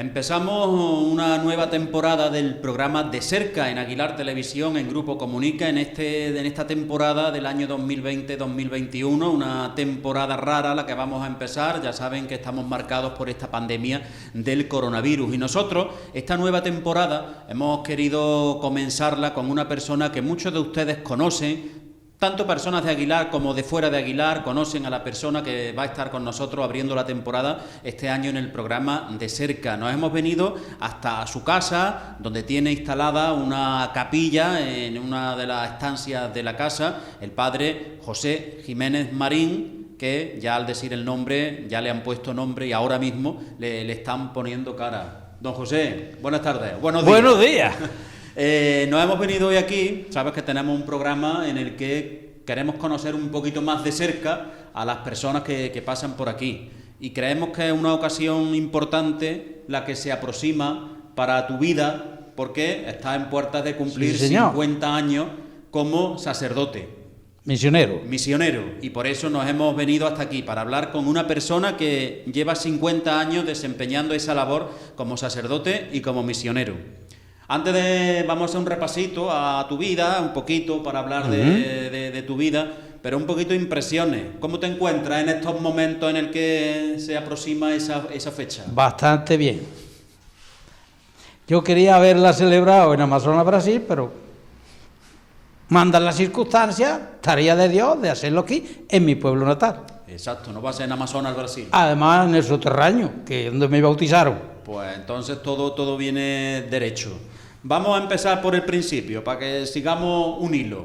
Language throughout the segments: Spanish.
Empezamos una nueva temporada del programa De Cerca en Aguilar Televisión, en Grupo Comunica, en esta temporada del año 2020-2021, una temporada rara la que vamos a empezar. Ya saben que estamos marcados por esta pandemia del coronavirus y nosotros esta nueva temporada hemos querido comenzarla con una persona que muchos de ustedes conocen. Tanto personas de Aguilar como de fuera de Aguilar conocen a la persona que va a estar con nosotros abriendo la temporada este año en el programa De Cerca. Nos hemos venido hasta su casa, donde tiene instalada una capilla en una de las estancias de la casa, el padre José Jiménez Marín, que ya al decir el nombre, ya le han puesto nombre y ahora mismo le están poniendo cara. Don José, buenas tardes. Buenos días. Buenos días. Nos hemos venido hoy aquí, sabes que tenemos un programa en el que queremos conocer un poquito más de cerca a las personas que pasan por aquí y creemos que es una ocasión importante la que se aproxima para tu vida porque estás en puertas de cumplir 50 años como sacerdote. Misionero, y por eso nos hemos venido hasta aquí, para hablar con una persona que lleva 50 años desempeñando esa labor como sacerdote y como misionero. Vamos a hacer un repasito a tu vida, un poquito para hablar de tu vida, pero un poquito de impresiones. ¿Cómo te encuentras en estos momentos en el que se aproxima esa fecha? Bastante bien. Yo quería haberla celebrado en Amazonas, Brasil, pero mandan las circunstancias, tarea de Dios de hacerlo aquí, en mi pueblo natal. Exacto, no va a ser en Amazonas, Brasil. Además, en el soterráneo, que es donde me bautizaron. Pues entonces todo viene derecho. Vamos a empezar por el principio, para que sigamos un hilo.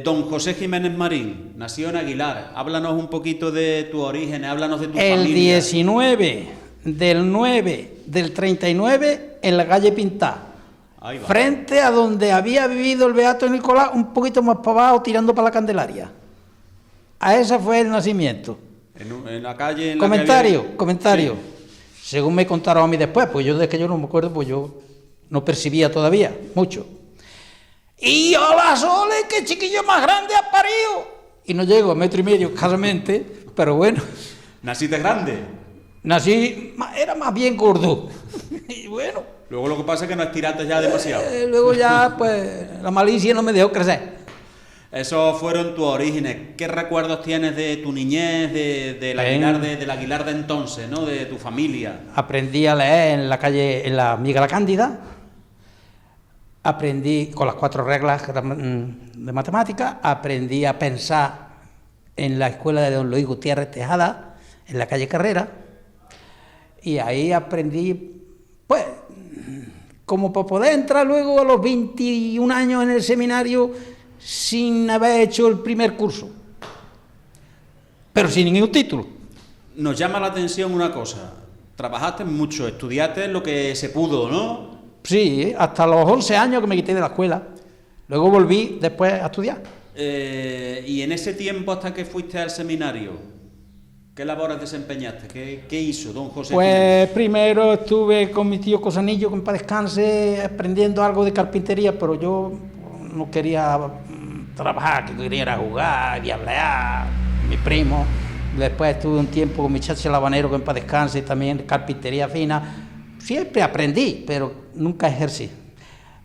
Don José Jiménez Marín, nació en Aguilar. Háblanos un poquito de tus orígenes, háblanos de tu familia. El 19 del 9 del 39, en la calle Pintá. Frente a donde había vivido el Beato Nicolás, un poquito más para abajo, tirando para la Candelaria. A ese fue el nacimiento. En la calle... Comentario. Sí. Según me contaron a mí después, pues yo desde que yo no me acuerdo, pues yo no percibía todavía mucho. Y hola Sole, qué chiquillo más grande ha parido. Y no llego a 1,5 metros escasamente, pero bueno. ¿Naciste grande? Era más bien gordo. Y bueno. Luego lo que pasa es que no estiraste ya demasiado. Luego ya, pues, la malicia no me dejó crecer. Esos fueron tus orígenes. ¿Qué recuerdos tienes de tu niñez, del Aguilar de entonces, ¿no? De tu familia? Aprendí a leer en la calle, en la Miguel la Cándida. Aprendí con las 4 reglas de matemáticas. Aprendí a pensar en la escuela de don Luis Gutiérrez Tejada, en la calle Carrera. Y ahí aprendí, pues, como para poder entrar luego a los 21 años en el seminario sin haber hecho el primer curso, pero sin ningún título. Nos llama la atención una cosa, trabajaste mucho, estudiaste lo que se pudo, ¿no? Sí, hasta los 11 años que me quité de la escuela, luego volví después a estudiar. Y en ese tiempo hasta que fuiste al seminario, ¿qué labores desempeñaste? ¿Qué hizo don José? Pues primero estuve con mi tío Cosanillo, que en paz descanse, aprendiendo algo de carpintería, pero yo no quería trabajar, que quería ir a jugar, y hablar, mi primo. Después estuve un tiempo con mi chacho Labanero, que en paz descanse, también carpintería fina. Siempre aprendí, pero nunca ejercí.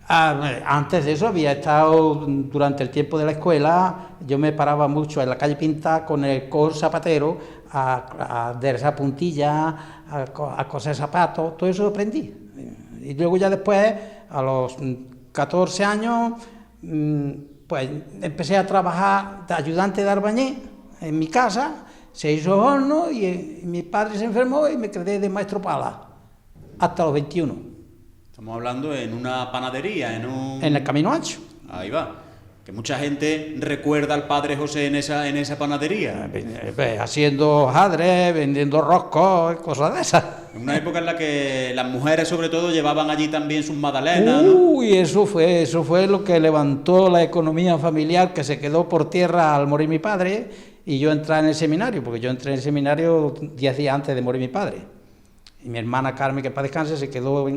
Antes de eso había estado, durante el tiempo de la escuela, yo me paraba mucho en la calle Pinta con el cor zapatero, a aderezar puntillas, a coser zapatos, todo eso aprendí. Y luego ya después, a los 14 años, pues empecé a trabajar de ayudante de albañil en mi casa, se hizo horno y mi padre se enfermó y me quedé de maestro pala hasta los 21. Estamos hablando en una panadería, en el Camino Ancho. Ahí va. Que mucha gente recuerda al padre José en esa panadería. Haciendo hojaldres, vendiendo roscos, cosas de esas. En una época en la que las mujeres, sobre todo, llevaban allí también sus magdalenas, ¿no? Uy, eso fue lo que levantó la economía familiar, que se quedó por tierra al morir mi padre, y yo entré en el seminario, porque yo entré en el seminario 10 días antes de morir mi padre. Y mi hermana Carmen, que para descanse, se quedó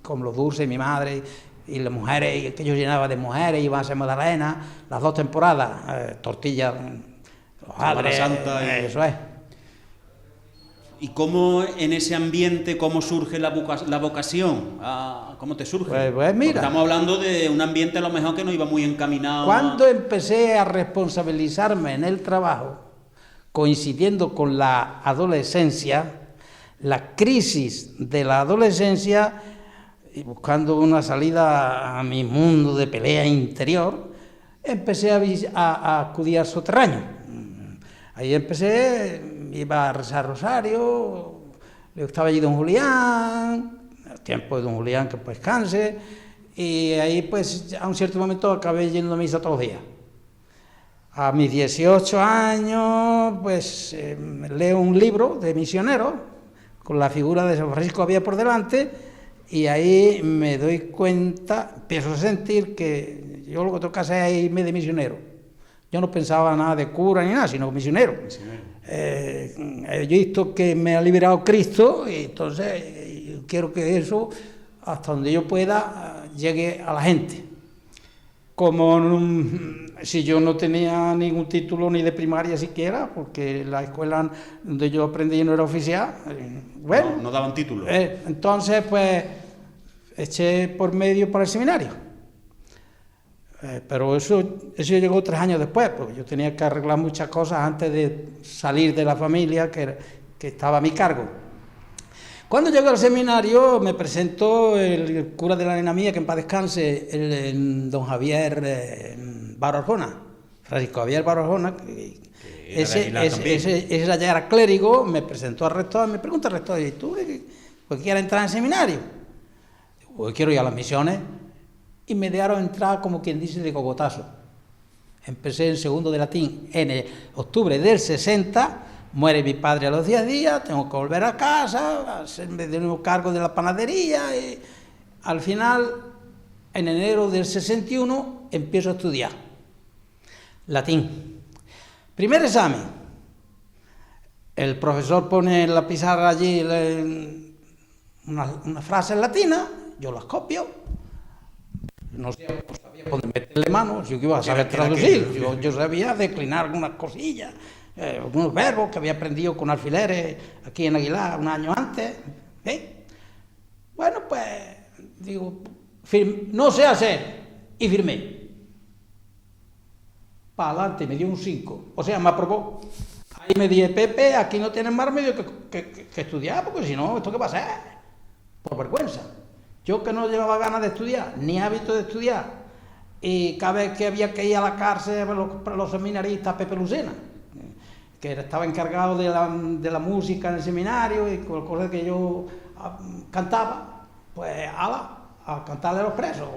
con los dulces, mi madre, y las mujeres, que yo llenaba de mujeres, iban a hacer magdalenas, las 2 temporadas, tortillas, hojaldres, Santa eso es. ¿Y cómo en ese ambiente, cómo surge la vocación? ¿Cómo te surge? Pues mira. Porque estamos hablando de un ambiente a lo mejor que no iba muy encaminado. Cuando empecé a responsabilizarme en el trabajo, coincidiendo con la adolescencia, la crisis de la adolescencia, y buscando una salida a mi mundo de pelea interior, empecé a acudir al soterraño. Ahí empecé, iba a rezar rosario, estaba allí don Julián, el tiempo de don Julián que pues descanse, y ahí pues a un cierto momento acabé yendo a misa todos los días. A mis 18 años pues leo un libro de misioneros con la figura de San Francisco Javier por delante, y ahí me doy cuenta, empiezo a sentir que yo lo que tengo que hacer es irme de misionero. Yo no pensaba nada de cura ni nada, sino misionero. He visto que me ha liberado Cristo, y entonces quiero que eso, hasta donde yo pueda, llegue a la gente. Como si yo no tenía ningún título ni de primaria siquiera, porque la escuela donde yo aprendí no era oficial, bueno, no daban título. Entonces pues eché por medio para el seminario. Pero eso llegó 3 años después, porque yo tenía que arreglar muchas cosas antes de salir de la familia que estaba a mi cargo. Cuando llego al seminario me presentó el cura de la nena mía, que en paz descanse, el don Javier Barro Arjona, Francisco Javier Barro Arjona, ese ya era clérigo. Me presentó al rector, me pregunta al rector, ¿y tú por qué quieres entrar en el seminario? Digo, pues quiero ir a las misiones. Y me dejaron entrar, como quien dice, de cogotazo. Empecé en segundo de latín en octubre del 60, muere mi padre a los 10 días, tengo que volver a casa, hacerme de nuevo cargo de la panadería, y al final, en enero del 61, empiezo a estudiar latín. Primer examen, el profesor pone en la pizarra allí una frase en latina, yo las copio. No sabía por dónde meterle mano, yo que iba a saber traducir, yo sabía declinar algunas cosillas, algunos verbos que había aprendido con alfileres aquí en Aguilar un año antes. Bueno, pues digo, no sé hacer, y firmé. Para adelante, me dio un 5, o sea, me aprobó. Ahí me dije, Pepe, aquí no tienes más remedio que estudiar, porque si no, ¿esto qué va a ser? Por vergüenza. Yo que no llevaba ganas de estudiar, ni hábito de estudiar, y cada vez que había que ir a la cárcel para los seminaristas, Pepe Lucena, que estaba encargado de la música en el seminario, y con cosas que yo cantaba, pues a cantarle a los presos,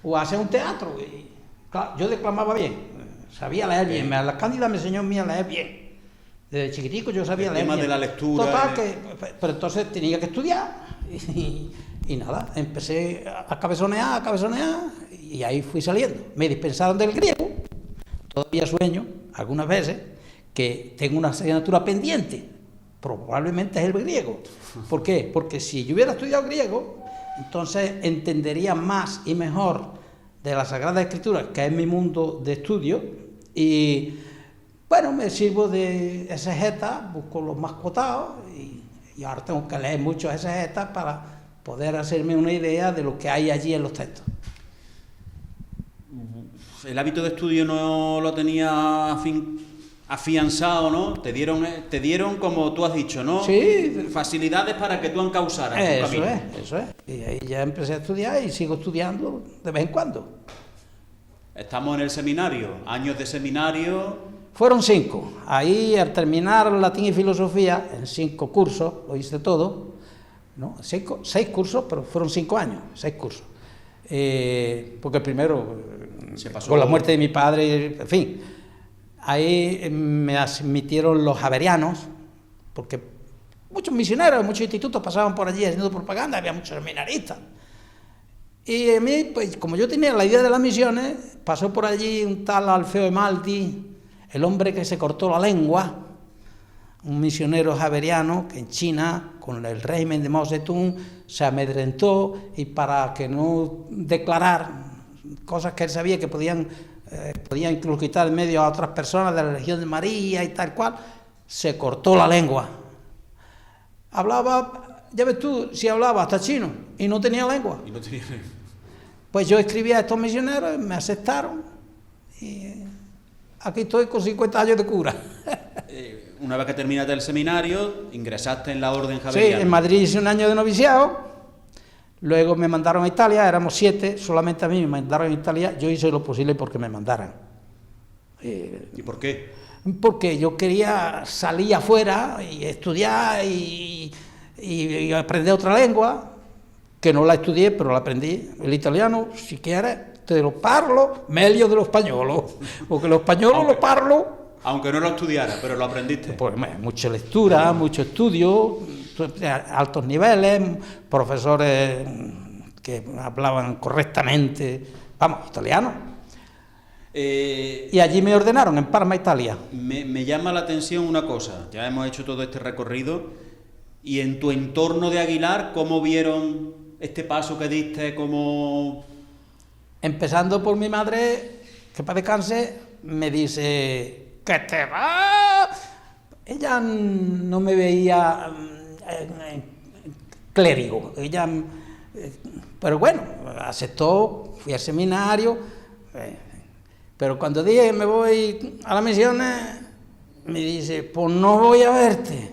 o a hacer un teatro. Y, claro, yo declamaba bien, sabía leer bien, la Cándida me enseñó a mí a leer bien. Desde chiquitico yo sabía leer bien. El tema de la lectura. Total, pero entonces tenía que estudiar, y nada, empecé a cabezonear, y ahí fui saliendo. Me dispensaron del griego, todavía sueño, algunas veces, que tengo una asignatura pendiente, probablemente es el griego. ¿Por qué? Porque si yo hubiera estudiado griego, entonces entendería más y mejor de la Sagrada Escritura, que es mi mundo de estudio, y bueno, me sirvo de exegeta, busco los más cotados, y ahora tengo que leer muchos exegetas para poder hacerme una idea de lo que hay allí en los textos. El hábito de estudio no lo tenía afianzado, ¿no? Te dieron, como tú has dicho, ¿no? Sí. Facilidades para que tú encauzaras tu camino. Eso es. Y ahí ya empecé a estudiar y sigo estudiando de vez en cuando. Estamos en el seminario, años de seminario. Fueron 5. Ahí, al terminar latín y filosofía, en 5 cursos, lo hice todo, ¿no? 6 cursos, pero fueron 5 años, 6 cursos. Porque el primero, se pasó con la muerte de mi padre, en fin, ahí me admitieron los javerianos, porque muchos misioneros, muchos institutos pasaban por allí haciendo propaganda, había muchos seminaristas. Y a mí, pues como yo tenía la idea de las misiones, pasó por allí un tal Alfeo Emaldi, el hombre que se cortó la lengua, un misionero javeriano que en China, con el régimen de Mao Zedong, se amedrentó, y para que no declarar cosas que él sabía que podían incluso quitar en medio a otras personas de la Legión de María y tal cual, se cortó la lengua. hablaba, ya ves tú, si hablaba hasta chino y no tenía lengua. Y no tenía... Pues yo escribí a estos misioneros, me aceptaron y aquí estoy con 50 años de cura. Una vez que terminaste el seminario, ingresaste en la orden javeriana. Sí, en Madrid hice un año de noviciado, luego me mandaron a Italia, éramos 7, solamente a mí me mandaron a Italia, yo hice lo posible porque me mandaran. ¿Y por qué? Porque yo quería salir afuera y estudiar y aprender otra lengua, que no la estudié, pero la aprendí. El italiano, si quieres, te lo parlo meglio de los españoles, porque los españoles lo parlo. Aunque no lo estudiara, pero lo aprendiste. Pues mucha lectura, mucho estudio, altos niveles, profesores que hablaban correctamente, vamos, italiano. Y allí me ordenaron, en Parma, Italia. Me llama la atención una cosa, ya hemos hecho todo este recorrido, y en tu entorno de Aguilar, ¿cómo vieron este paso que diste? ¿Cómo...? Empezando por mi madre, que para descanse, me dice... ¡Que te va! Ella no me veía clérigo, ella, pero bueno, aceptó, fui al seminario, pero cuando dije me voy a las misiones, me dice, pues no voy a verte.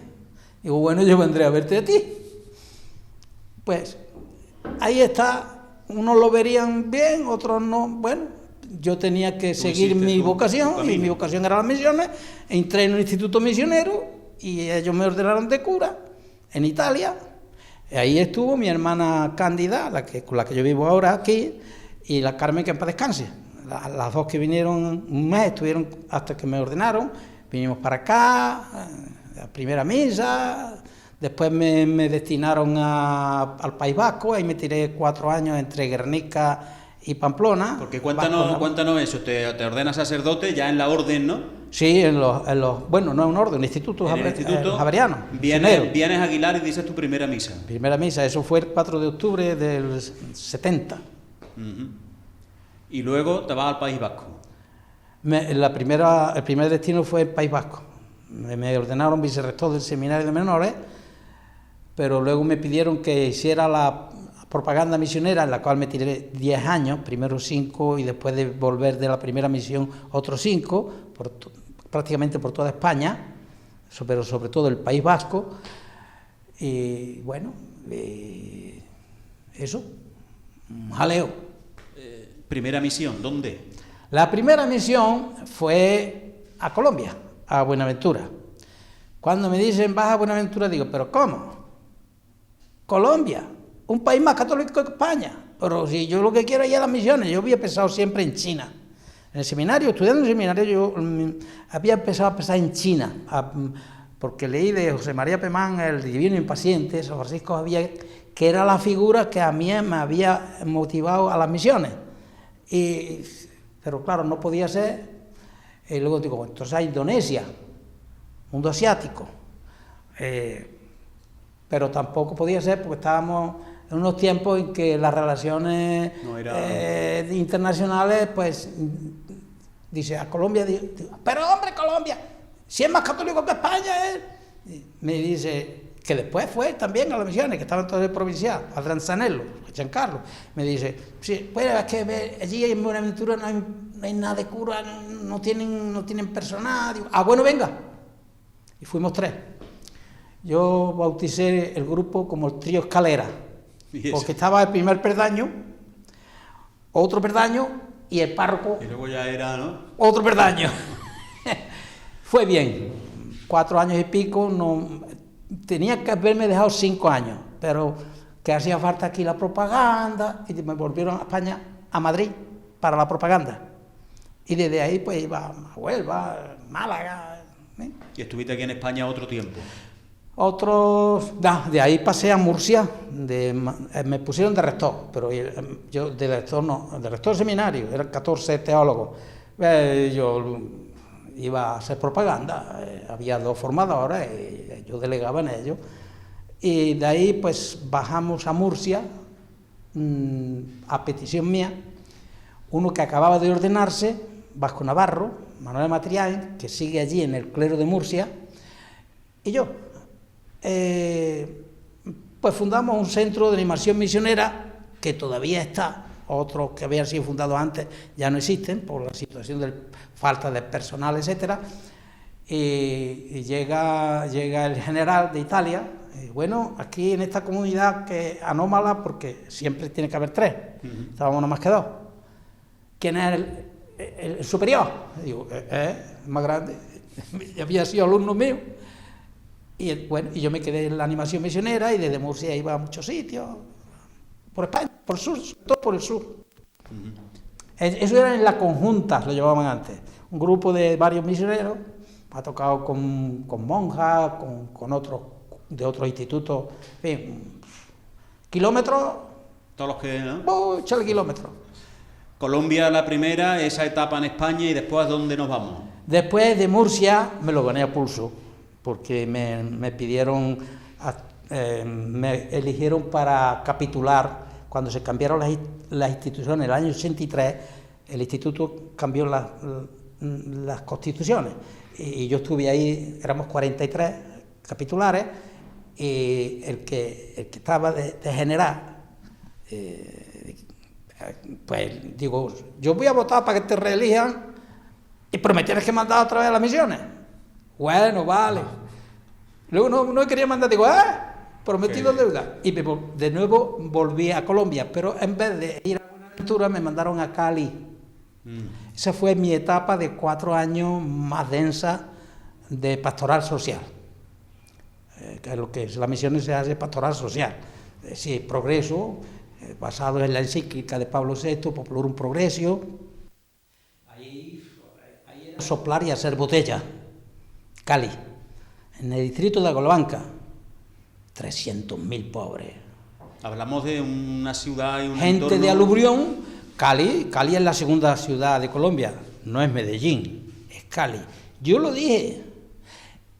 Digo, bueno, yo vendré a verte a ti. Pues ahí está, unos lo verían bien, otros no, bueno. Yo tenía que seguir mi vocación, y mi vocación era las misiones. Entré en un instituto misionero y ellos me ordenaron de cura en Italia. Ahí estuvo mi hermana Cándida, con la que yo vivo ahora aquí, y la Carmen, que en paz descanse. Las dos que vinieron un mes, estuvieron hasta que me ordenaron. Vinimos para acá, la primera misa, después me destinaron al País Vasco, ahí me tiré 4 años entre Guernica y Pamplona. Porque cuéntanos eso, te ordenas sacerdote ya en la orden, ¿no? Sí, bueno, no es un orden, un instituto javeriano. Vienes a Aguilar y dices tu primera misa. Primera misa, eso fue el 4 de octubre del 70. Uh-huh. Y luego te vas al País Vasco. El primer destino fue el País Vasco. Me ordenaron vicerrector del seminario de menores, pero luego me pidieron que hiciera la propaganda misionera, en la cual me tiré 10 años, primero 5 y después de volver de la primera misión otros 5, prácticamente por toda España, pero sobre todo el País Vasco. Y bueno, eso, un jaleo. ¿Primera misión dónde? La primera misión fue a Colombia, a Buenaventura. Cuando me dicen vas a Buenaventura, digo, ¿pero cómo? Colombia, un país más católico que España, pero si yo lo que quiero es ir a las misiones. Yo había pensado siempre en China. En el seminario, estudiando en el seminario, yo había empezado a pensar en China, porque leí de José María Pemán, el Divino Impaciente, San Francisco Javier, que era la figura que a mí me había motivado a las misiones. Pero claro, no podía ser. Y luego digo, entonces a Indonesia, mundo asiático. Pero tampoco podía ser porque estábamos en unos tiempos en que las relaciones internacionales, pues, dice, a Colombia, pero hombre, Colombia, si es más católico que España, me dice, que después fue también a las misiones, que estaban todos en el provincial, a Transanello, a Giancarlo, me dice, sí, pues es que allí en Buenaventura no hay nada de cura, no tienen personal. Digo, bueno, venga. Y fuimos 3. Yo bauticé el grupo como el trío Escalera, porque estaba el primer peldaño, otro peldaño y el párroco. Y luego ya era, ¿no? Otro peldaño. Fue bien, 4 años y pico, tenía que haberme dejado 5 años, pero que hacía falta aquí la propaganda, y me volvieron a España, a Madrid, para la propaganda. Y desde ahí pues iba a Huelva, Málaga. ¿Y estuviste aquí en España otro tiempo? De ahí pasé a Murcia, me pusieron de rector, pero yo de rector no, de rector del seminario, eran 14 teólogos. Yo iba a hacer propaganda, había 2 formadores, yo delegaba en ellos, y de ahí pues bajamos a Murcia, a petición mía, uno que acababa de ordenarse, Vasco Navarro, Manuel Matrián, que sigue allí en el clero de Murcia, y yo. pues fundamos un centro de animación misionera que todavía está. Otros que habían sido fundados antes ya no existen por la situación de falta de personal, etcétera. Y llega el general de Italia. Y bueno, aquí en esta comunidad que es anómala porque siempre tiene que haber 3, estábamos nada más que 2. ¿Quién es el superior? Digo, más grande, había sido alumno mío. Y bueno, y yo me quedé en la animación misionera y desde Murcia iba a muchos sitios, por España, por el sur, sobre todo por el sur. Eso era en la conjunta, lo llevaban antes. Un grupo de varios misioneros, ha tocado con monjas, con otros, de otros institutos, en fin, kilómetros. Todos los que, ¿no? Echarle kilómetros. Colombia la primera, esa etapa en España, y después ¿a dónde nos vamos? Después de Murcia me lo gané a pulso, porque me pidieron, me eligieron para capitular. Cuando se cambiaron las instituciones en el año 83, el instituto cambió las constituciones. Y yo estuve ahí, éramos 43 capitulares, y el que estaba de general, pues digo, yo voy a votar para que te reelijan, pero me tienes que mandar otra vez a las misiones. Bueno, vale. Luego no quería mandar, digo, prometido deuda. Y de nuevo volví a Colombia, pero en vez de ir a Buenaventura me mandaron a Cali. Esa fue mi etapa de 4 años más densa de pastoral social. Que es lo que es la misión, se hace pastoral social. Es decir, progreso, basado en la encíclica de Pablo VI, Populorum Progressio. Ahí era soplar y hacer botella. Cali, en el distrito de Agolbanca, 300.000 pobres. Hablamos de una ciudad y un gente entorno... de aluvión. Cali es la segunda ciudad de Colombia, no es Medellín, es Cali. Yo lo dije,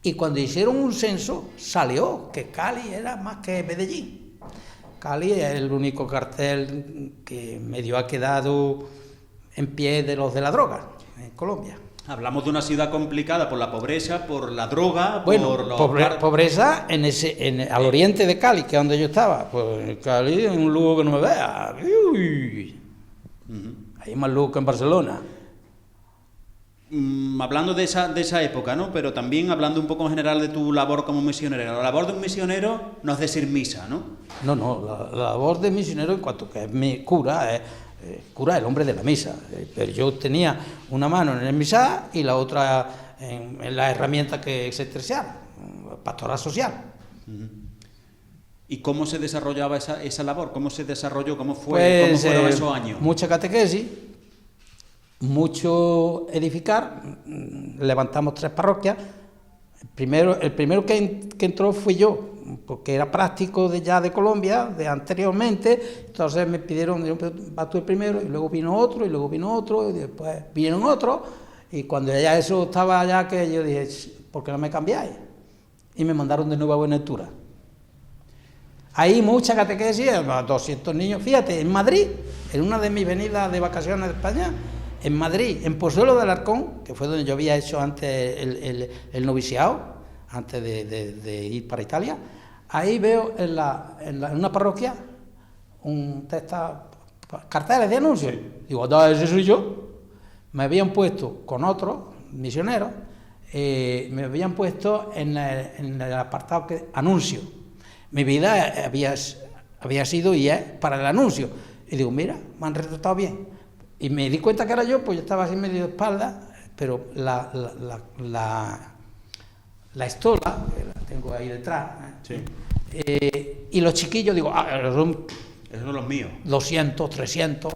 y cuando hicieron un censo salió que Cali era más que Medellín. Cali es el único cartel que medio ha quedado en pie de los de la droga en Colombia. Hablamos de una ciudad complicada por la pobreza, por la droga, bueno, por los... pobreza al oriente de Cali, que es donde yo estaba. Pues Cali es un lugar que no me vea. Uy. Hay más lujo que en Barcelona. Hablando de esa época, ¿no? Pero también hablando un poco en general de tu labor como misionero. La labor de un misionero no es decir misa, ¿no? No, la labor de misionero, en cuanto que es mi cura, es el hombre de la misa. Pero yo tenía una mano en el misa y la otra en la herramienta que es eclesial, pastoral social. ¿Y cómo se desarrollaba esa labor? ¿Cómo se desarrolló? ¿Cómo fue? Pues, ¿Cómo fueron esos años? Mucha catequesis, mucho edificar. Levantamos 3 parroquias. El primero que entró fui yo, porque era práctico de Colombia, de anteriormente. Entonces me pidieron, vas tú el primero, y luego vino otro, y después vinieron otros. Y cuando ya eso estaba allá, que yo dije, ¿por qué no me cambiáis? Y me mandaron de nuevo a Buenaventura. Ahí mucha catequesis, 200 niños. Fíjate, en Madrid, en una de mis venidas de vacaciones de España, en Madrid, en Pozuelo de Alarcón, que fue donde yo había hecho antes el noviciado, antes de ir para Italia, ahí veo en una parroquia carteles de anuncios. Digo, ese soy yo. Me habían puesto con otros misioneros, me habían puesto en el apartado que anuncio. Mi vida había sido y es para el anuncio. Y digo, mira, me han retratado bien. Y me di cuenta que era yo, pues yo estaba así medio de espalda, pero la estola, que la tengo ahí detrás, sí. Y los chiquillos, digo, esos son los míos. 200, 300.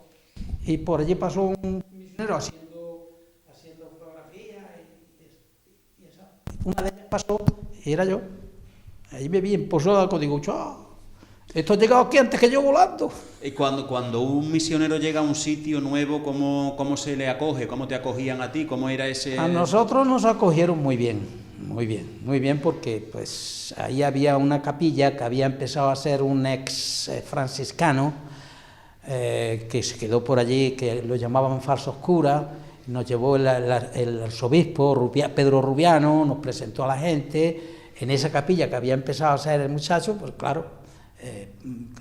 Y por allí pasó un misionero haciendo fotografías y eso. Una de ellas pasó y era yo. Ahí me vi en Pozuelo, digo, esto ha llegado aquí antes que yo volando. Y cuando un misionero llega a un sitio nuevo, ¿cómo se le acoge? ¿Cómo te acogían a ti? ¿Cómo era ese...? A nosotros nos acogieron muy bien, porque pues ahí había una capilla que había empezado a ser un ex franciscano, que se quedó por allí, que lo llamaban falsos curas. Nos llevó el arzobispo Pedro Rubiano, nos presentó a la gente. en esa capilla que había empezado a hacer el muchacho, pues claro,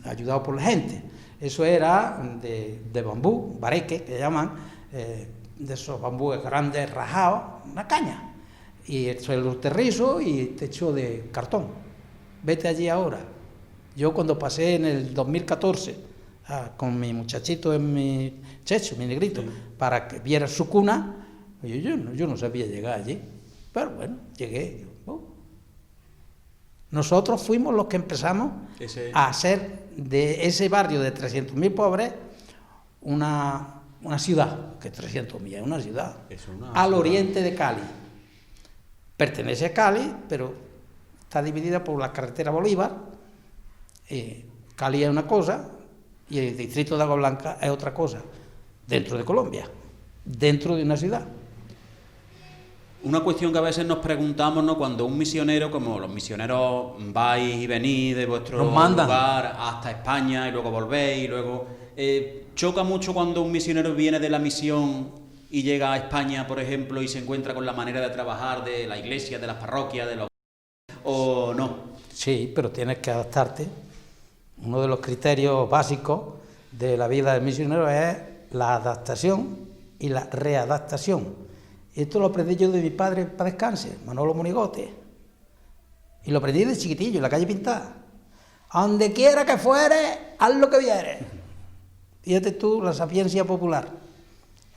ayudado por la gente. Eso era de bambú, bareque, que llaman, de esos bambúes grandes rajados, una caña. Y el suelo terrizo y techo de cartón. Vete allí ahora. Yo cuando pasé en el 2014 con mi muchachito en mi Checho, mi negrito, para que viera su cuna, yo no sabía llegar allí. Pero bueno, llegué. Nosotros fuimos los que empezamos a hacer de ese barrio de 300.000 pobres una ciudad, que 300.000 es una ciudad, al oriente de Cali. Pertenece a Cali, pero está dividida por la carretera Bolívar. Cali es una cosa y el distrito de Agua Blanca es otra cosa, dentro de Colombia, dentro de una ciudad. Una cuestión que a veces nos preguntamos, ¿no? Cuando un misionero, como los misioneros vais y venís de vuestro lugar hasta España y luego volvéis, y luego choca mucho cuando un misionero viene de la misión y llega a España, por ejemplo, y se encuentra con la manera de trabajar de la iglesia, de las parroquias, de los... ¿o no? Sí, pero tienes que adaptarte. Uno de los criterios básicos de la vida del misionero es la adaptación y la readaptación. Esto lo aprendí yo de mi padre, para descanse, Manolo Monigote. Y lo aprendí de chiquitillo, en la calle Pintada. A donde quiera que fuere, haz lo que vieres. Fíjate tú, la sapiencia popular.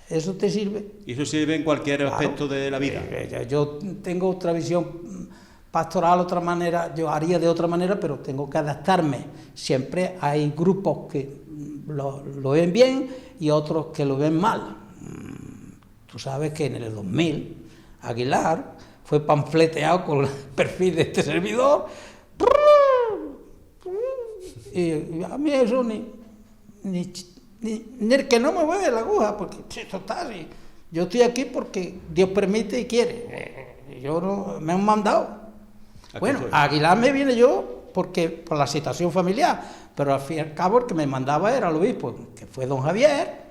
¿Eso te sirve? Y eso sirve en cualquier aspecto de la vida. Yo tengo otra visión pastoral, otra manera, yo haría de otra manera, pero tengo que adaptarme. Siempre hay grupos que lo ven bien y otros que lo ven mal. Tú sabes que en el 2000 Aguilar fue panfleteado con el perfil de este servidor y a mí eso ni el que no me mueve la aguja, porque esto está así. Yo estoy aquí porque Dios permite y quiere. Yo no me han mandado. Bueno, a Aguilar me viene yo porque por la situación familiar, pero al fin y al cabo el que me mandaba era el obispo, que fue don Javier.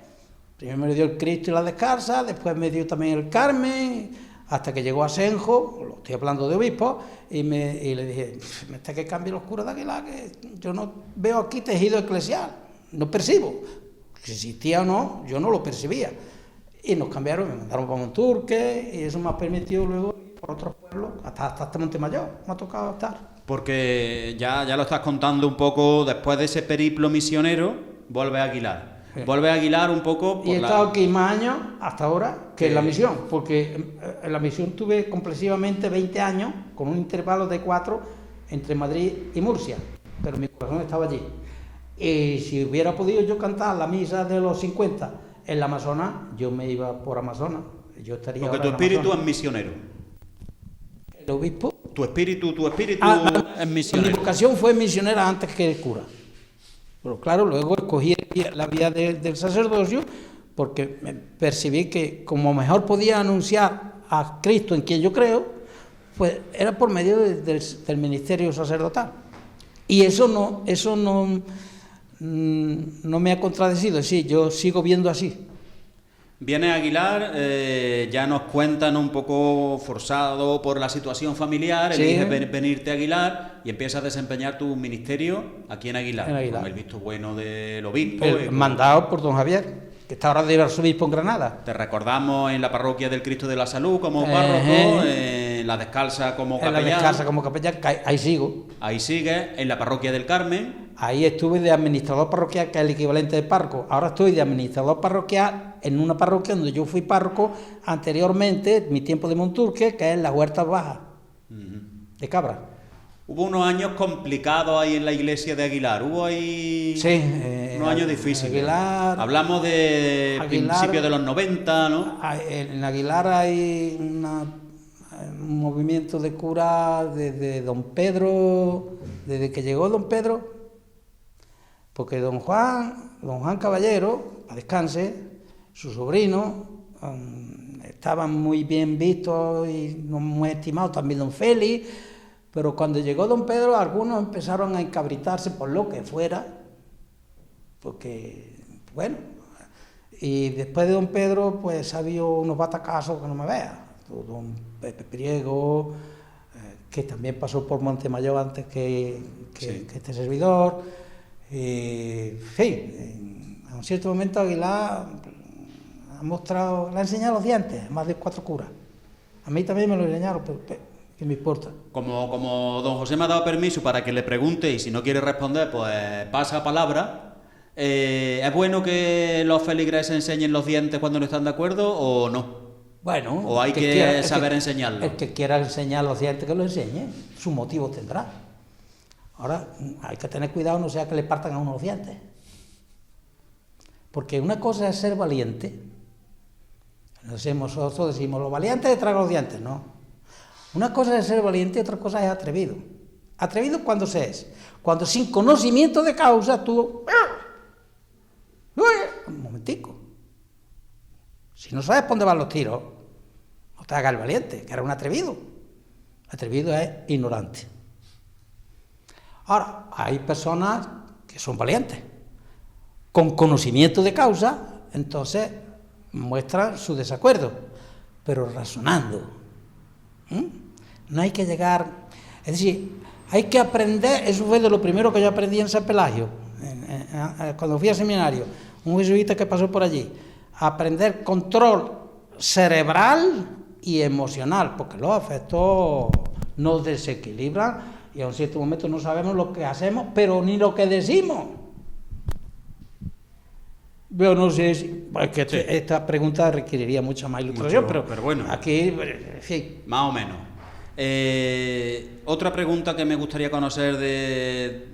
Primero me dio el Cristo y la Descalza, después me dio también el Carmen, hasta que llegó a Senjo, lo estoy hablando de obispo, y le dije, me está que cambie los curas de Aguilar, que yo no veo aquí tejido eclesial, no percibo. Si existía o no, yo no lo percibía. Y nos cambiaron, me mandaron para Monturque, y eso me ha permitido luego ir por otros pueblos, hasta Montemayor, me ha tocado estar. Porque ya lo estás contando un poco, después de ese periplo misionero, vuelve a Aguilar. Vuelve a Aguilar un poco por y he estado aquí más años hasta ahora que en la misión, porque en la misión tuve complexivamente 20 años con un intervalo de 4 entre Madrid y Murcia, pero mi corazón estaba allí. Y si hubiera podido yo cantar la misa de los 50 en la Amazonas, yo me iba por Amazonas. Yo estaría porque tu espíritu es misionero. El obispo. Tu espíritu es misionero. Mi vocación fue misionera antes que cura. Pero claro, luego escogí la vía del sacerdocio porque me percibí que como mejor podía anunciar a Cristo en quien yo creo, pues era por medio del ministerio sacerdotal. Y eso no me ha contradecido, sí, yo sigo viendo así. Viene Aguilar, ya nos cuentan un poco forzado por la situación familiar, sí. Eliges venirte a Aguilar y empiezas a desempeñar tu ministerio aquí en Aguilar. Con el visto bueno del obispo. Mandado por don Javier, que está ahora de arzobispo en Granada. Te recordamos en la parroquia del Cristo de la Salud como párroco, en la Descalza como capellán. En la Descalza como capellán, ahí sigo. Ahí sigues, en la parroquia del Carmen. Ahí estuve de administrador parroquial, que es el equivalente de párroco. Ahora estoy de administrador parroquial en una parroquia donde yo fui párroco anteriormente, mi tiempo de Monturque, que es la Huerta Baja, de Cabra. Hubo unos años complicados ahí en la iglesia de Aguilar, hubo ahí unos años difíciles. Aguilar, hablamos de principios de los 90, ¿no? En Aguilar hay un movimiento de cura desde don Pedro, desde que llegó don Pedro, porque don Juan Caballero, a descanse, su sobrino, estaban muy bien vistos y muy estimados, también don Félix, pero cuando llegó don Pedro algunos empezaron a encabritarse por lo que fuera, porque, bueno, y después de don Pedro pues ha habido unos batacazos que no me veas, don Pepe Priego, que también pasó por Montemayor antes que Sí. este servidor. En fin, en un cierto momento Aguilar le ha enseñado los dientes, más de 4 curas. A mí también me lo enseñaron, pero ¿qué me importa? Como don José me ha dado permiso para que le pregunte y si no quiere responder, pues pasa palabra. ¿Es bueno que los feligreses enseñen los dientes cuando no están de acuerdo o no? Bueno, ¿O hay que saber enseñarlo? El que quiera enseñar los dientes que lo enseñe, su motivo tendrá. Ahora, hay que tener cuidado, no sea que le partan a uno los dientes. Porque una cosa es ser valiente. Nosotros decimos, los valientes le tragan los dientes, no. Una cosa es ser valiente y otra cosa es atrevido. Atrevido cuando se es. Cuando sin conocimiento de causa tú... Un momentico. Si no sabes por dónde van los tiros, no te hagas el valiente, que eres un atrevido. Atrevido es ignorante. Ahora, hay personas que son valientes. Con conocimiento de causa, entonces muestran su desacuerdo, pero razonando. No hay que llegar... Es decir, hay que aprender, eso fue de lo primero que yo aprendí en San Pelagio, cuando fui al seminario, un jesuita que pasó por allí, aprender control cerebral y emocional, porque los afectos nos desequilibran y a un cierto momento no sabemos lo que hacemos, pero ni lo que decimos. Yo no sé si... Es que Sí. esta pregunta requeriría mucha más ilustración, pero bueno. aquí, en fin. Más o menos. Otra pregunta que me gustaría conocer de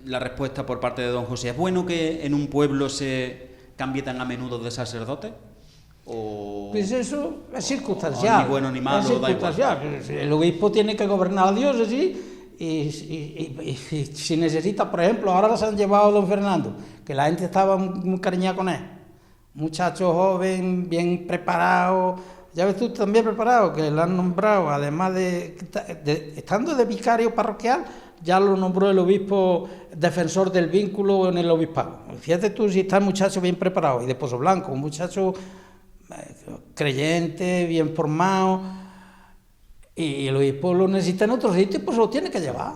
la respuesta por parte de don José. ¿Es bueno que en un pueblo se cambie tan a menudo de sacerdote? ¿O Pues eso es circunstancial. Ni bueno ni malo, es da igual. circunstancial. El obispo tiene que gobernar a Dios, ¿sí? Y si necesita, por ejemplo, ahora se han llevado a don Fernando, que la gente estaba muy cariñada con él. Muchacho joven, bien preparado. Ya ves tú, también preparado, que lo han nombrado, además estando de vicario parroquial, ya lo nombró el obispo defensor del vínculo en el obispado. Fíjate tú si está el muchacho bien preparado, y de Pozo Blanco, un muchacho creyente, bien formado, y el obispo lo necesita en otro sitio, pues lo tiene que llevar.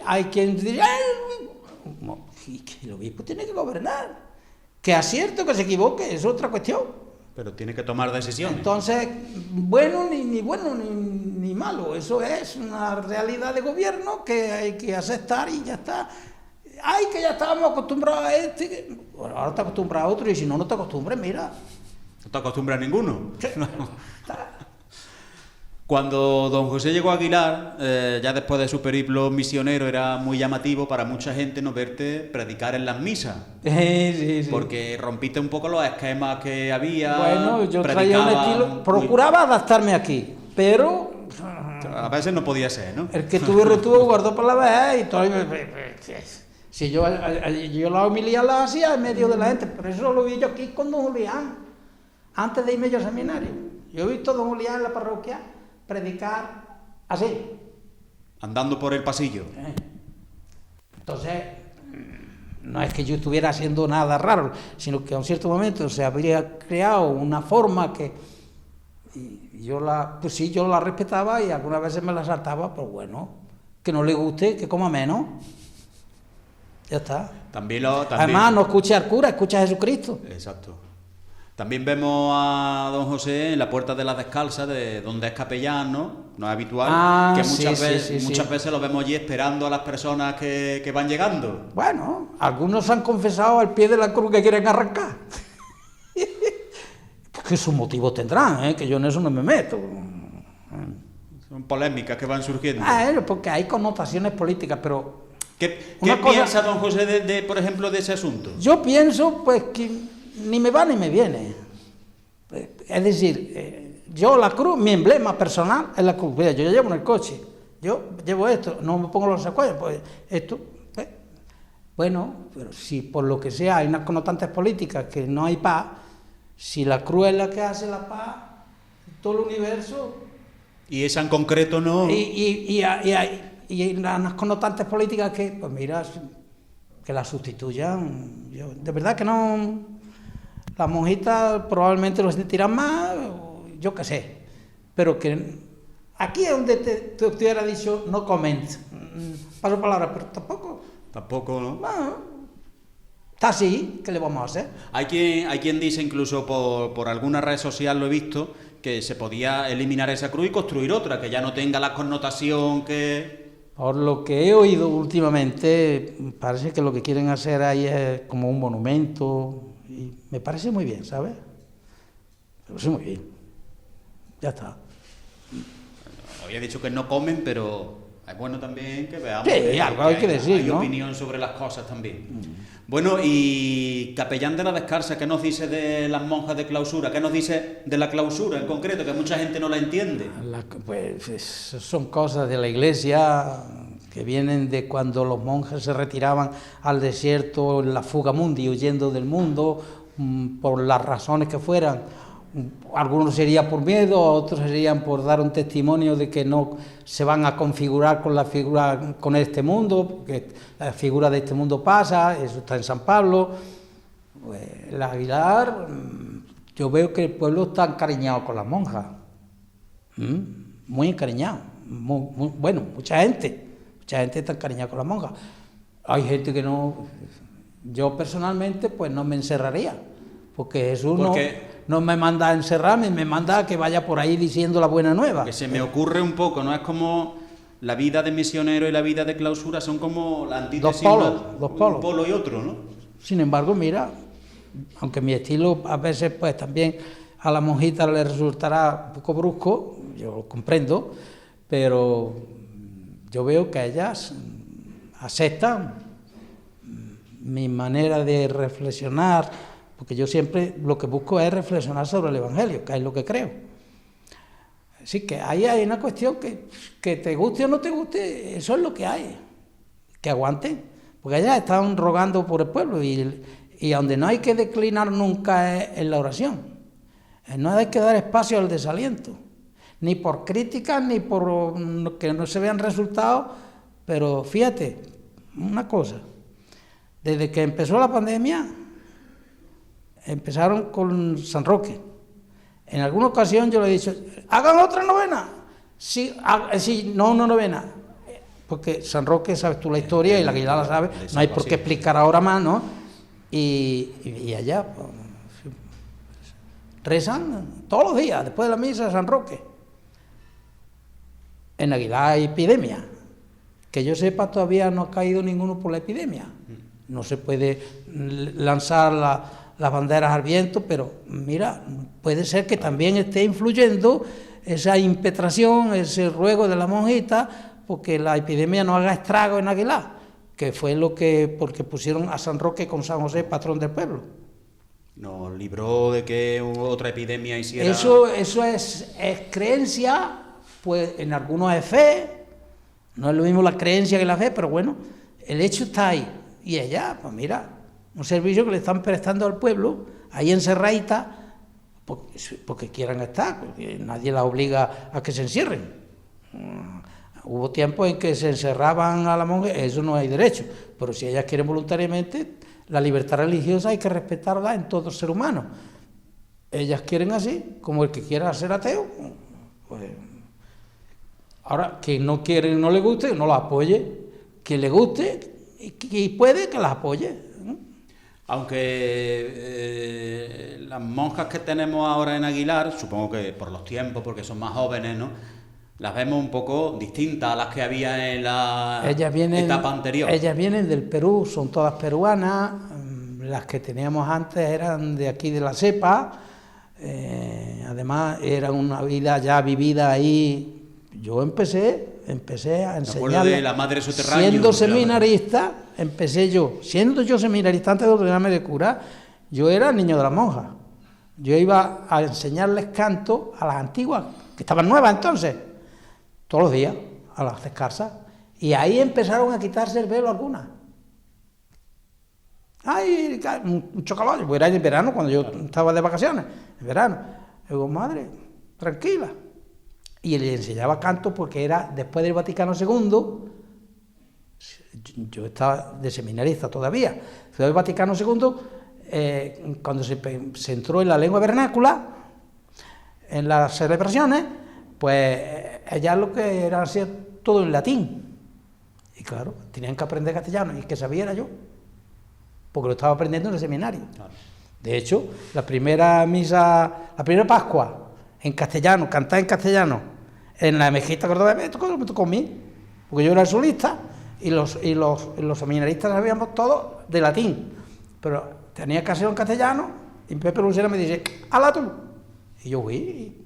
Hay quien dice, que el obispo tiene que gobernar, que acierto, que se equivoque, es otra cuestión. Pero tiene que tomar decisiones. Entonces, bueno ni malo, eso es una realidad de gobierno que hay que aceptar y ya está. Ay, que ya estábamos acostumbrados a bueno, ahora te acostumbras a otro y si no te acostumbres, mira. No te acostumbras a ninguno. Cuando don José llegó a Aguilar, ya después de su periplo misionero, era muy llamativo para mucha gente no verte predicar en las misas. Sí. Porque rompiste un poco los esquemas que había. Bueno, yo traía un estilo, procuraba adaptarme aquí, pero a veces no podía ser, ¿no? el que tuve retuvo guardó por la vez y todavía si yo la homilía la hacía en medio de la gente, pero eso lo vi yo aquí con don Julián, antes de irme yo al seminario. Yo he visto a don Julián en la parroquia predicar así. Andando por el pasillo. Entonces, no es que yo estuviera haciendo nada raro, sino que a un cierto momento se habría creado una forma que yo la respetaba y algunas veces me la saltaba, pero bueno, que no le guste, que coma menos. Ya está. También. Además, no escuche al cura, escuche a Jesucristo. Exacto. También vemos a don José en la Puerta de las Descalzas, de donde es capellán, ¿no? No es habitual, que muchas veces lo vemos allí esperando a las personas que van llegando. Bueno, algunos han confesado al pie de la cruz que quieren arrancar. Porque sus motivos tendrán, que yo en eso no me meto. Son polémicas que van surgiendo. Porque hay connotaciones políticas, pero... ¿Qué piensa don José, por ejemplo, de ese asunto? Yo pienso, pues, que ni me va ni me viene. Es decir, yo la cruz, mi emblema personal es la cruz. Mira, yo llevo en el coche, yo llevo esto, no me pongo los secuelas, pues esto. Bueno, pero si por lo que sea hay unas connotantes políticas que no hay paz, si la cruz es la que hace la paz, todo el universo... Y esa en concreto no... Y hay unas connotantes políticas que, pues mira, que la sustituyan. Yo, de verdad que no... Las monjitas probablemente lo sentirán más, yo qué sé, pero que Aquí es donde te hubiera dicho no comment, paso palabra, pero tampoco. Tampoco, ¿no? Bueno, está así, ¿qué le vamos a hacer? Hay quien dice, incluso por alguna red social lo he visto, que se podía eliminar esa cruz y construir otra, que ya no tenga la connotación que... Por lo que he oído últimamente, parece que lo que quieren hacer ahí es como un monumento, y me parece muy bien, ¿sabes? Me parece muy bien. Ya está. Había dicho que no comen, pero es bueno también que veamos Sí, algo hay que decir, hay ¿no? opinión sobre las cosas también. Bueno, y capellán de la Descarga, ¿qué nos dice de las monjas de clausura? ¿Qué nos dice de la clausura en concreto, que mucha gente no la entiende? Pues son cosas de la Iglesia que vienen de cuando los monjes se retiraban al desierto en la fuga mundi, huyendo del mundo, por las razones que fueran. Algunos sería por miedo, otros serían por dar un testimonio de que no se van a configurar con la figura, con este mundo, porque la figura de este mundo pasa, eso está en San Pablo. Pues, el Aguilar, yo veo que el pueblo está encariñado con las monjas, muy encariñado, bueno, mucha gente está encariñada con las monjas. Hay gente que no, yo personalmente pues no me encerraría, porque Jesús no me manda a encerrarme, me manda a que vaya por ahí diciendo la buena nueva. Que se me ocurre un poco, ¿no? Es como la vida de misionero y la vida de clausura son como la antítesis, dos polos. Un polo y otro, ¿no? Sin embargo, mira, aunque mi estilo a veces pues también a la monjita le resultará un poco brusco, yo lo comprendo, pero yo veo que ellas aceptan mi manera de reflexionar, porque yo siempre lo que busco es reflexionar sobre el Evangelio, que es lo que creo. Así que ahí hay una cuestión que te guste o no te guste, eso es lo que hay, que aguanten, porque ellas están rogando por el pueblo y donde no hay que declinar nunca es en la oración, no hay que dar espacio al desaliento, ni por críticas ni por que no se vean resultados, pero fíjate, una cosa, desde que empezó la pandemia, empezaron con San Roque. En alguna ocasión yo le he dicho, hagan otra novena. Sí, no una novena. Porque San Roque, sabes tú la historia y la Aguilar la sabe, no hay por qué explicar ahora más, ¿no? Y allá pues, rezan todos los días, después de la misa de San Roque. En Aguilar hay epidemia. Que yo sepa, todavía no ha caído ninguno por la epidemia. No se puede lanzar las banderas al viento, pero mira, puede ser que también esté influyendo esa impetración, ese ruego de la monjita, porque la epidemia no haga estrago en Aguilar, que fue porque pusieron a San Roque con San José patrón del pueblo. Nos libró de que otra epidemia hiciera... Eso es creencia, pues en algunos es fe, no es lo mismo la creencia que la fe, pero bueno, el hecho está ahí. Y ella, pues mira, un servicio que le están prestando al pueblo, ahí encerradita, porque quieran estar, porque nadie la obliga a que se encierren. Hubo tiempos en que se encerraban a la monja, eso no hay derecho, pero si ellas quieren voluntariamente, la libertad religiosa hay que respetarla en todo ser humano. Ellas quieren así, como el que quiera ser ateo, pues ahora, quien no quiere y no le guste, no la apoye, quien le guste y puede que las apoye. Aunque las monjas que tenemos ahora en Aguilar, supongo que por los tiempos, porque son más jóvenes, ¿no?, las vemos un poco distintas a las que había en la etapa anterior. Ellas vienen del Perú, son todas peruanas, las que teníamos antes eran de aquí de la cepa, además era una vida ya vivida ahí. Yo empecé a enseñarle, de la madre subterránea, siendo seminarista, siendo yo seminarista antes de ordenarme de cura, yo era el niño de las monjas. Yo iba a enseñarles canto a las antiguas, que estaban nuevas entonces, todos los días, a las descalzas, y ahí empezaron a quitarse el velo algunas. Ay, un chocolate, pues era en verano, cuando yo estaba de vacaciones, en verano. Digo, madre, tranquila. Y le enseñaba canto porque era después del Vaticano II, yo estaba de seminarista todavía, después del Vaticano II, cuando se entró en la lengua vernácula, en las celebraciones, pues allá lo que era hacer todo en latín. Y claro, tenían que aprender castellano, y el que sabía era yo, porque lo estaba aprendiendo en el seminario. Claro. De hecho, la primera Pascua en castellano, cantar en castellano, en la mejita cordobesa, me tocó a mí, porque yo era el solista, y los seminaristas sabíamos todos de latín, pero tenía que hacerlo en castellano, y Pepe Lucena me dice, ¡hala tú! Y yo fui.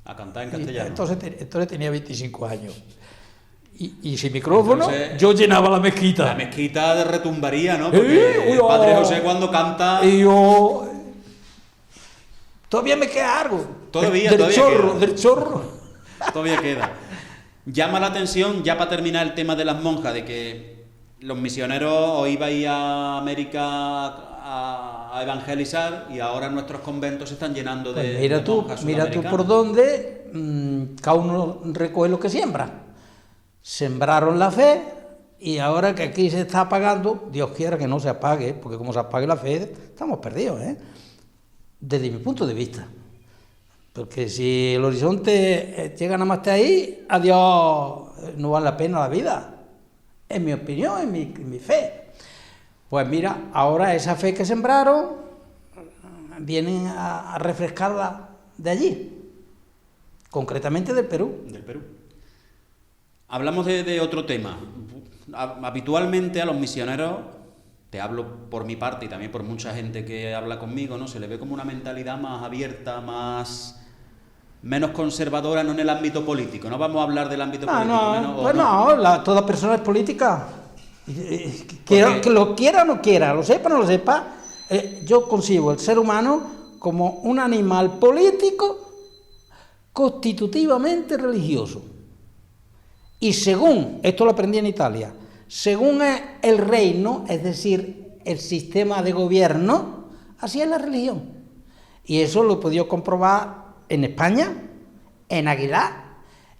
A cantar en castellano. Entonces tenía 25 años. Y sin micrófono, entonces, yo llenaba la mezquita. La mezquita retumbaría, ¿no? Porque el Padre José cuando canta... Y yo... Todavía me queda algo. Todavía del chorro. Todavía queda. Llama la atención, ya para terminar el tema de las monjas, de que los misioneros os ibais a América a evangelizar y ahora nuestros conventos se están llenando de, pues mira de tú, monjas mira tú por dónde cada uno recoge lo que siembra. Sembraron la fe y ahora que aquí se está apagando, Dios quiera que no se apague, porque como se apague la fe, estamos perdidos, desde mi punto de vista. Porque si el horizonte llega nada más hasta ahí, adiós, no vale la pena la vida. En mi opinión, en mi fe. Pues mira, ahora esa fe que sembraron, vienen a refrescarla de allí, concretamente del Perú. Del Perú. Hablamos de otro tema. Habitualmente a los misioneros, te hablo por mi parte y también por mucha gente que habla conmigo, ¿no? Se le ve como una mentalidad más abierta, menos conservadora, no en el ámbito político. No vamos a hablar del ámbito político. Toda persona es política. Que lo quiera o no quiera, lo sepa o no lo sepa, yo concibo el ser humano como un animal político constitutivamente religioso. Y según, esto lo aprendí en Italia, según el reino, es decir, el sistema de gobierno, así es la religión. Y eso lo he podido comprobar en España, en Aguilar,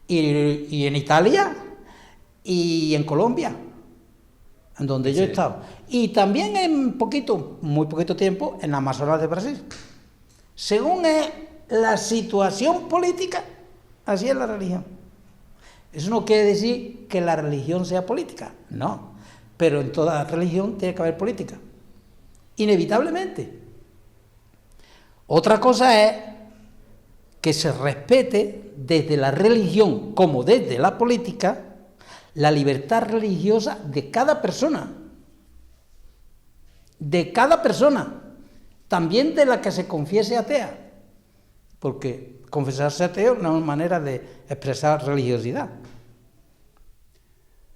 y en Italia, y en Colombia, en donde yo he estado. Y también en muy poquito tiempo, en Amazonas de Brasil. Según es la situación política, así es la religión. Eso no quiere decir que la religión sea política, no. Pero en toda religión tiene que haber política. Inevitablemente. Otra cosa es que se respete desde la religión como desde la política la libertad religiosa de cada persona. De cada persona. También de la que se confiese atea. Porque confesarse ateo es una manera de expresar religiosidad.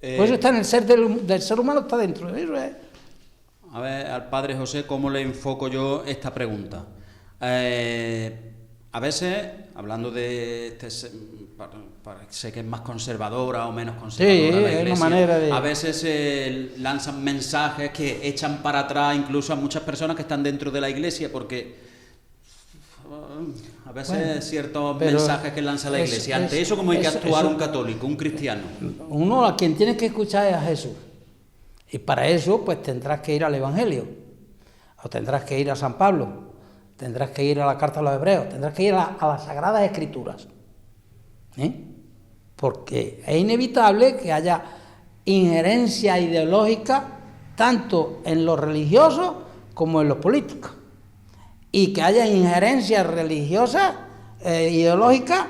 Pues eso está en el ser del ser humano, está dentro. Eso es. A ver, al Padre José, ¿cómo le enfoco yo esta pregunta? A veces, hablando de sé que es más conservadora o menos conservadora la Iglesia, es una manera de... a veces se lanzan mensajes que echan para atrás incluso a muchas personas que están dentro de la Iglesia, porque a veces ciertos mensajes que lanza la Iglesia. Ante eso, ¿cómo hay que actuar un católico, un cristiano? Uno a quien tiene que escuchar es a Jesús. Y para eso, pues tendrás que ir al Evangelio, o tendrás que ir a San Pablo, tendrás que ir a la Carta a los Hebreos, tendrás que ir a las Sagradas Escrituras. Porque es inevitable que haya injerencia ideológica tanto en los religiosos como en los políticos. Y que haya injerencia religiosa, ideológica,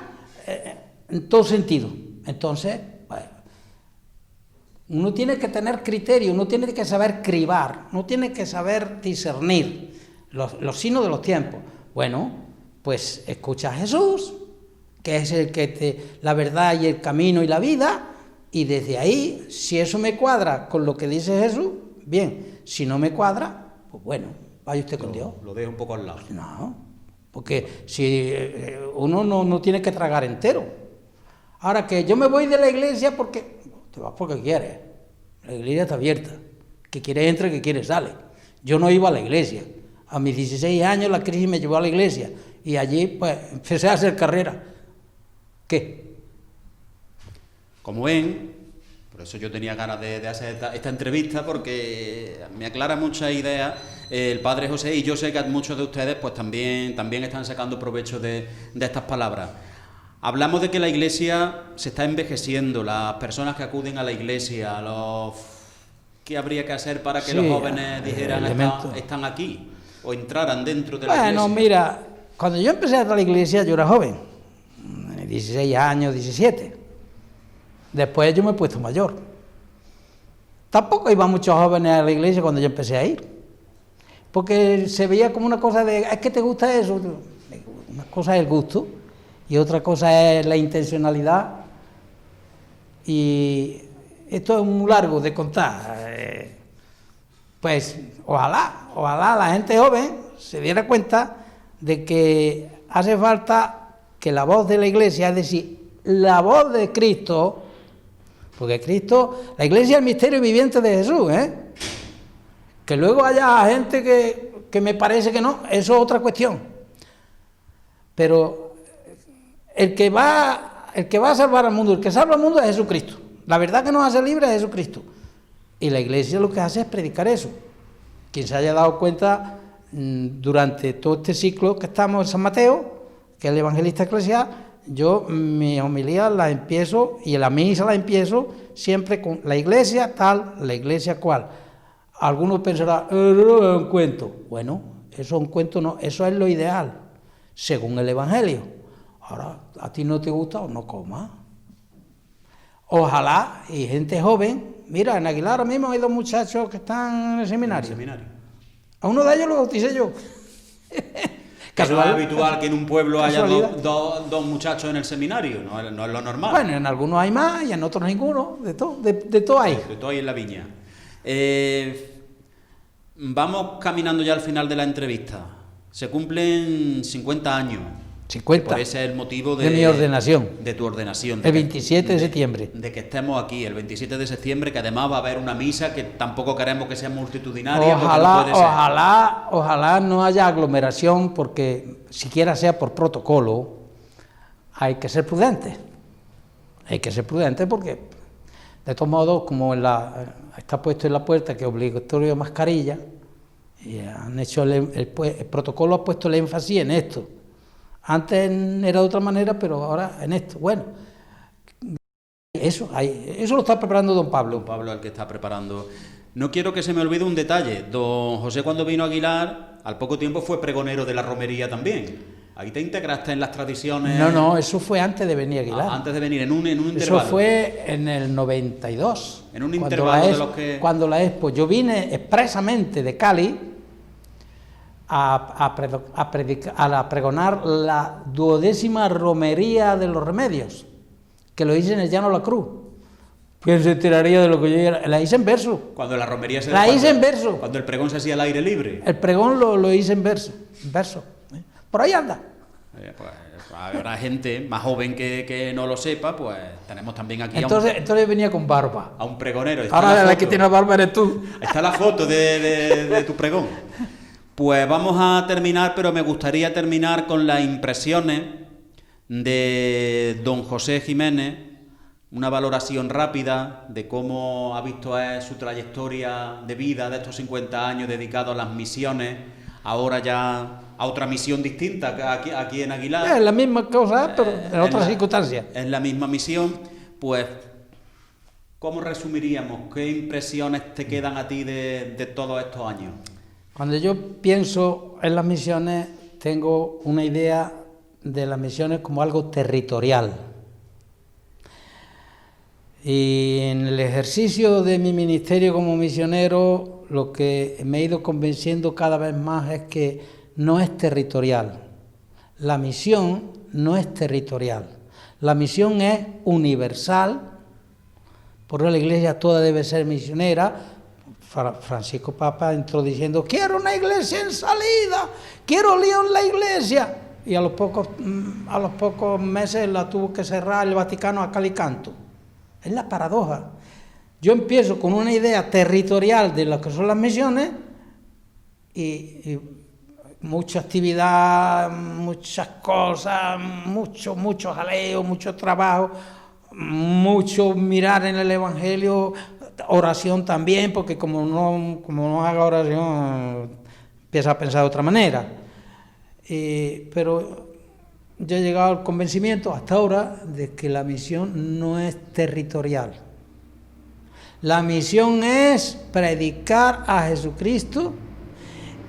en todo sentido. entonces, bueno, uno tiene que tener criterio, uno tiene que saber cribar, uno tiene que saber discernir los signos de los tiempos. Bueno, pues escucha a Jesús, que es el que la verdad y el camino y la vida, y desde ahí, si eso me cuadra con lo que dice Jesús, bien, si no me cuadra, pues bueno, vaya usted con Dios. Lo dejo un poco al lado. No, porque si uno no tiene que tragar entero. Ahora que yo me voy de la iglesia porque te vas porque quieres, la iglesia está abierta, que quiere entra, que quiere sale. Yo no iba a la iglesia, a mis 16 años la crisis me llevó a la iglesia y allí pues empecé a hacer carrera. ¿Qué? Como ven, por eso yo tenía ganas de hacer esta entrevista, porque me aclara muchas ideas el Padre José, y yo sé que muchos de ustedes pues también están sacando provecho de estas palabras. Hablamos de que la iglesia se está envejeciendo, las personas que acuden a la iglesia, ¿qué habría que hacer para que los jóvenes dijeran están aquí o entraran dentro de la iglesia? Bueno, mira, cuando yo empecé a ir a la iglesia yo era joven, 16 años, 17. Después yo me he puesto mayor. Tampoco iban muchos jóvenes a la iglesia cuando yo empecé a ir, porque se veía como una cosa de, es que te gusta eso. Una cosa es el gusto y otra cosa es la intencionalidad, y esto es muy largo de contar. Pues ojalá la gente joven se diera cuenta de que hace falta que la voz de la iglesia, es decir, la voz de Cristo, porque Cristo, la iglesia es el misterio viviente de Jesús, que luego haya gente que me parece que no, eso es otra cuestión, pero el que va a salvar al mundo, el que salva al mundo es Jesucristo, la verdad que nos hace libres es Jesucristo, y la iglesia lo que hace es predicar eso. Quien se haya dado cuenta durante todo este ciclo que estamos en San Mateo, que es el evangelista eclesial, yo mi homilía la empiezo y la misa la empiezo siempre con la iglesia tal, la iglesia cual. Algunos pensarán, es un cuento. Bueno, eso es un cuento, no, eso es lo ideal, según el evangelio. Ahora, a ti no te gusta o no comas. Ojalá, y gente joven, mira, en Aguilar ahora mismo hay 2 muchachos que están en el seminario. A uno de ellos lo bauticé yo. Eso es habitual que en un pueblo haya dos muchachos en el seminario, no es lo normal. Bueno, en algunos hay más y en otros ninguno, de todo hay. De todo hay en la viña. Vamos caminando ya al final de la entrevista. Se cumplen 50 años. 50. Pues ese es el motivo de mi ordenación. De tu ordenación. El 27 de septiembre. De que estemos aquí, el 27 de septiembre, que además va a haber una misa que tampoco queremos que sea multitudinaria. Ojalá no haya aglomeración, porque siquiera sea por protocolo, hay que ser prudentes. Hay que ser prudentes porque, de todos modos, como está puesto en la puerta que es obligatorio mascarilla, y han hecho el protocolo ha puesto el énfasis en esto. Antes era de otra manera, pero ahora en esto. Bueno, eso lo está preparando don Pablo. Don Pablo es el que está preparando. No quiero que se me olvide un detalle. Don José, cuando vino a Aguilar, al poco tiempo fue pregonero de la romería también. Ahí te integraste en las tradiciones. No, eso fue antes de venir a Aguilar. Antes de venir, en un intervalo. Eso fue en el 92. En un intervalo de los que... Cuando la Expo, yo vine expresamente de Cali a pregonar la 12ª romería de los remedios, que lo hice en el Llano de la Cruz. ¿Quién se enteraría de lo que yo era? La hice en verso. Cuando la romería hice en verso. Cuando el pregón se hacía al aire libre. El pregón lo hice en verso. Por ahí anda. Pues habrá gente más joven que no lo sepa, pues tenemos también aquí entonces yo venía con barba. A un pregonero. Ahora la que tiene barba eres tú. Está la foto de tu pregón. Pues vamos a terminar, pero me gustaría terminar con las impresiones de don José Jiménez, una valoración rápida de cómo ha visto su trayectoria de vida de estos 50 años dedicado a las misiones, ahora ya a otra misión distinta que aquí en Aguilar. Es la misma cosa, pero en otras circunstancias. Es la misma misión, pues, ¿cómo resumiríamos? ¿Qué impresiones te quedan a ti de todos estos años? Cuando yo pienso en las misiones, tengo una idea de las misiones como algo territorial. Y en el ejercicio de mi ministerio como misionero, lo que me he ido convenciendo cada vez más es que no es territorial. La misión no es territorial. La misión es universal. Por eso la iglesia toda debe ser misionera. Francisco Papa entró diciendo, quiero una iglesia en salida, quiero lío en la iglesia. Y a los pocos meses la tuvo que cerrar el Vaticano a cal y canto. Es la paradoja. Yo empiezo con una idea territorial de lo que son las misiones y mucha actividad, muchas cosas, mucho jaleo, mucho trabajo, mucho mirar en el Evangelio, oración también, porque como no haga oración, empieza a pensar de otra manera. Pero yo he llegado al convencimiento hasta ahora de que la misión no es territorial. La misión es predicar a Jesucristo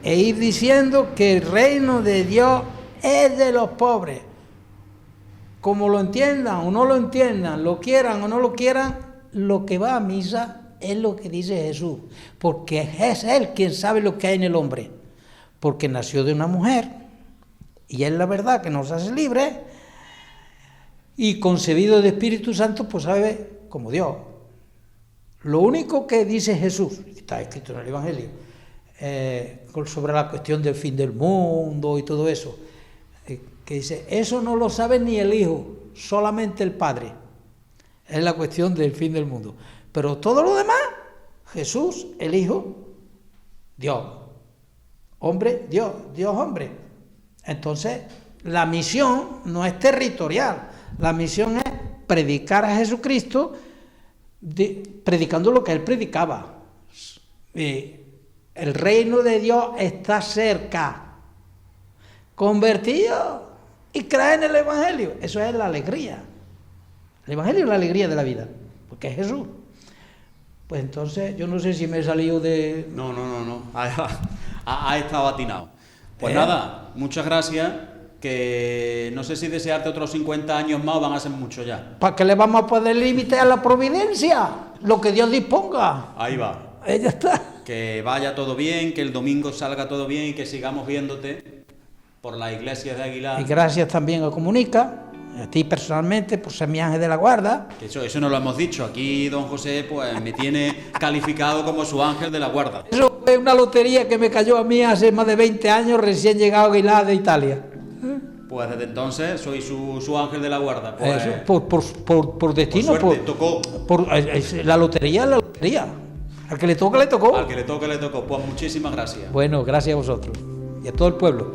e ir diciendo que el reino de Dios es de los pobres. Como lo entiendan o no lo entiendan, lo quieran o no lo quieran, lo que va a misa es lo que dice Jesús, porque es Él quien sabe lo que hay en el hombre, porque nació de una mujer, y es la verdad que nos hace libres, y concebido de Espíritu Santo, pues sabe como Dios. Lo único que dice Jesús, está escrito en el Evangelio, sobre la cuestión del fin del mundo y todo eso, que dice, eso no lo sabe ni el Hijo, solamente el Padre. Es la cuestión del fin del mundo. Pero todo lo demás, Jesús, el Hijo, Dios. Hombre, Dios, Dios, hombre. Entonces, la misión no es territorial. La misión es predicar a Jesucristo, predicando lo que Él predicaba. El reino de Dios está cerca. Convertido y creer en el Evangelio. Eso es la alegría. El Evangelio es la alegría de la vida, porque es Jesús. Pues entonces, yo no sé si me he salido de... No. Ha estado atinado. Pues nada, muchas gracias, que no sé si desearte otros 50 años más o van a ser muchos ya. ¿Para qué le vamos a poner límite a la providencia? Lo que Dios disponga. Ahí va. Ya está. Que vaya todo bien, que el domingo salga todo bien y que sigamos viéndote por las iglesias de Aguilar. Y gracias también a Comunica, a ti personalmente, por ser mi ángel de la guarda. Que eso no lo hemos dicho. Aquí don José pues me tiene calificado como su ángel de la guarda. Eso fue una lotería que me cayó a mí hace más de 20 años, recién llegado a Aguilar de Italia. Pues desde entonces soy su ángel de la guarda. Pues, eso, por destino. Por suerte, tocó. La lotería es la lotería. Al que le toca, le tocó. Al que le toque, le tocó. Pues muchísimas gracias. Bueno, gracias a vosotros y a todo el pueblo.